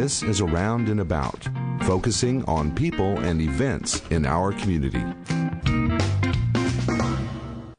This is Around and About, focusing on people and events in our community.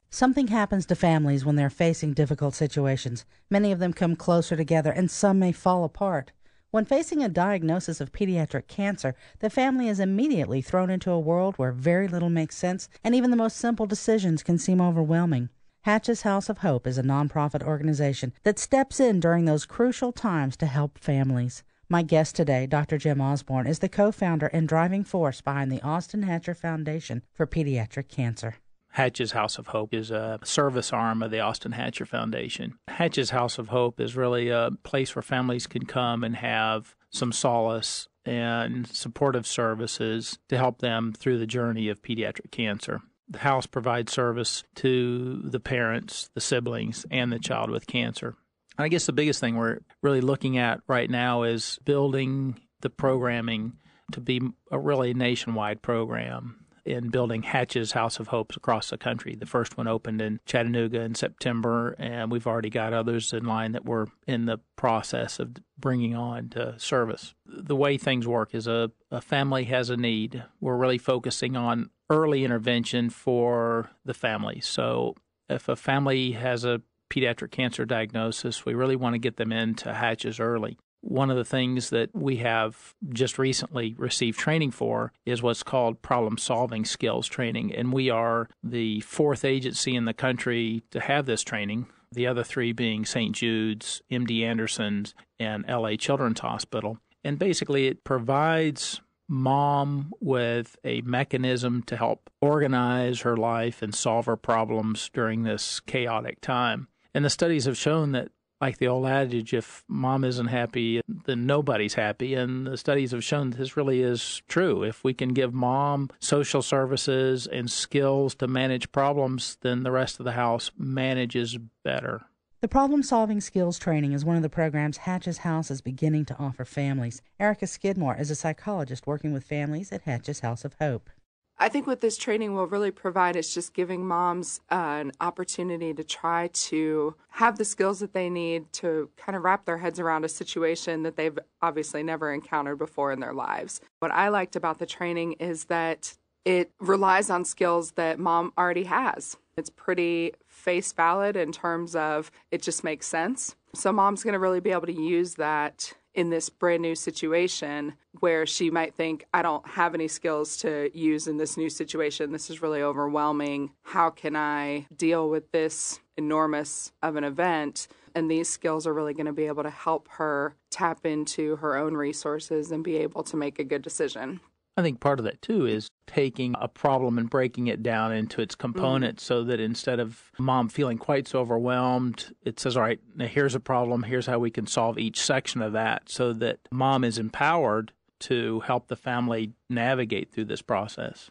Something happens to families when they're facing difficult situations. Many of them come closer together, and some may fall apart. When facing a diagnosis of pediatric cancer, the family is immediately thrown into a world where very little makes sense, and even the most simple decisions can seem overwhelming. Hatch's House of Hope is a nonprofit organization that steps in during those crucial times to help families. My guest today, Dr. Jim Osborne, is the co-founder and driving force behind the Austin Hatcher Foundation for Pediatric Cancer. Hatch's House of Hope is a service arm of the Austin Hatcher Foundation. Hatch's House of Hope is really a place where families can come and have some solace and supportive services to help them through the journey of pediatric cancer. The house provides service to the parents, the siblings, and the child with cancer. And I guess the biggest thing we're really looking at right now is building the programming to be a really nationwide program in building Hatch's House of Hopes across the country. The first one opened in Chattanooga in September, and we've already got others in line that we're in the process of bringing on to service. The way things work is a family has a need. We're really focusing on early intervention for the family. So if a family has a pediatric cancer diagnosis, we really want to get them into Hatch's early. One of the things that we have just recently received training for is what's called problem-solving skills training, and we are the fourth agency in the country to have this training, the other three being St. Jude's, MD Anderson's, and LA Children's Hospital. And basically it provides mom with a mechanism to help organize her life and solve her problems during this chaotic time. And the studies have shown that, like the old adage, if mom isn't happy, then nobody's happy. And the studies have shown this really is true. If we can give mom social services and skills to manage problems, then the rest of the house manages better. The problem-solving skills training is one of the programs Hatch's House is beginning to offer families. Erica Skidmore is a psychologist working with families at Hatch's House of Hope. I think what this training will really provide is just giving moms an opportunity to try to have the skills that they need to kind of wrap their heads around a situation that they've obviously never encountered before in their lives. What I liked about the training is that it relies on skills that mom already has. It's pretty face valid in terms of it just makes sense. So mom's going to really be able to use that in this brand new situation where she might think, I don't have any skills to use in this new situation. This is really overwhelming. How can I deal with this enormous of an event? And these skills are really going to be able to help her tap into her own resources and be able to make a good decision. I think part of that, too, is taking a problem and breaking it down into its components so that instead of mom feeling quite so overwhelmed, it says, all right, now here's a problem, here's how we can solve each section of that, so that mom is empowered to help the family navigate through this process.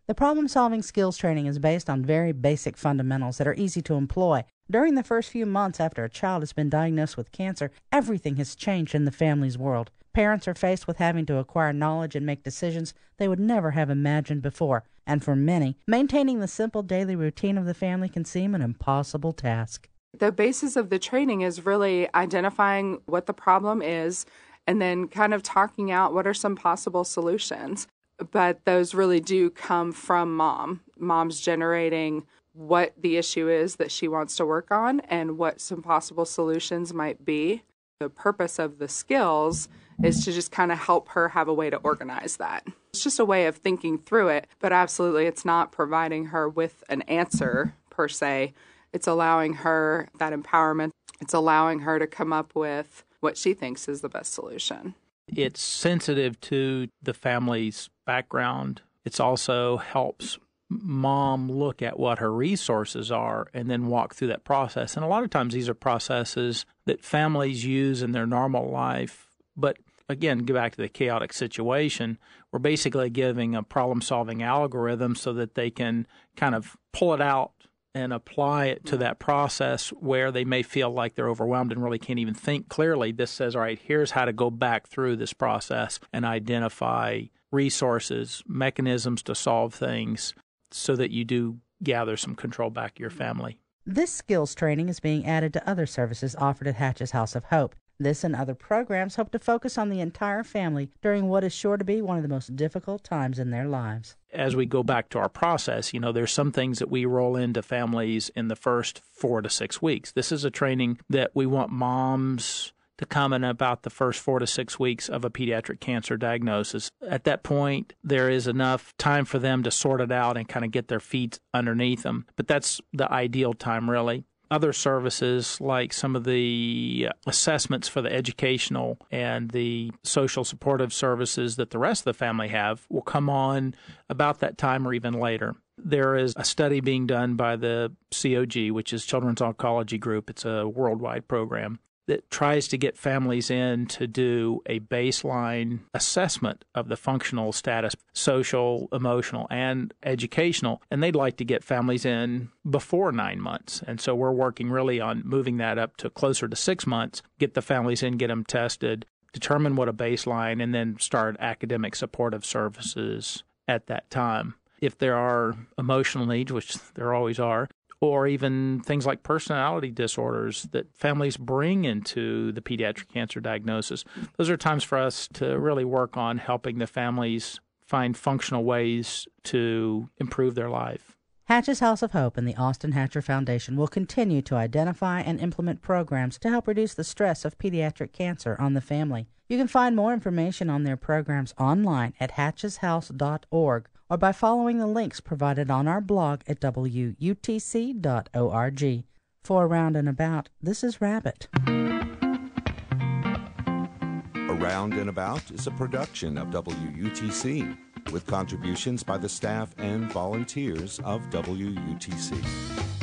The problem-solving skills training is based on very basic fundamentals that are easy to employ. During the first few months after a child has been diagnosed with cancer, everything has changed in the family's world. Parents are faced with having to acquire knowledge and make decisions they would never have imagined before. And for many, maintaining the simple daily routine of the family can seem an impossible task. The basis of the training is really identifying what the problem is and then kind of talking out what are some possible solutions. But those really do come from mom. Mom's generating what the issue is that she wants to work on and what some possible solutions might be. The purpose of the skills is to just kind of help her have a way to organize that. It's just a way of thinking through it, but absolutely it's not providing her with an answer per se. It's allowing her that empowerment. It's allowing her to come up with what she thinks is the best solution. It's sensitive to the family's background. It also helps mom look at what her resources are and then walk through that process. And a lot of times these are processes that families use in their normal life. But again, go back to the chaotic situation. We're basically giving a problem-solving algorithm so that they can kind of pull it out and apply it to that process where they may feel like they're overwhelmed and really can't even think clearly. This says, all right, here's how to go back through this process and identify resources, mechanisms to solve things so that you do gather some control back to your family. This skills training is being added to other services offered at Hatch's House of Hope. This and other programs hope to focus on the entire family during what is sure to be one of the most difficult times in their lives. As we go back to our process, there's some things that we roll into families in the first 4 to 6 weeks. This is a training that we want moms to come in about the first 4 to 6 weeks of a pediatric cancer diagnosis. At that point, there is enough time for them to sort it out and kind of get their feet underneath them. But that's the ideal time, really. Other services, like some of the assessments for the educational and the social supportive services that the rest of the family have, will come on about that time or even later. There is a study being done by the COG, which is Children's Oncology Group. It's a worldwide program that tries to get families in to do a baseline assessment of the functional status, social, emotional, and educational. And they'd like to get families in before 9 months. And so we're working really on moving that up to closer to 6 months, get the families in, get them tested, determine what a baseline, and then start academic supportive services at that time. If there are emotional needs, which there always are, or even things like personality disorders that families bring into the pediatric cancer diagnosis, those are times for us to really work on helping the families find functional ways to improve their life. Hatch's House of Hope and the Austin Hatcher Foundation will continue to identify and implement programs to help reduce the stress of pediatric cancer on the family. You can find more information on their programs online at hatcheshouse.org or by following the links provided on our blog at wutc.org. For Around and About, this is Rabbit. Around and About is a production of WUTC with contributions by the staff and volunteers of WUTC.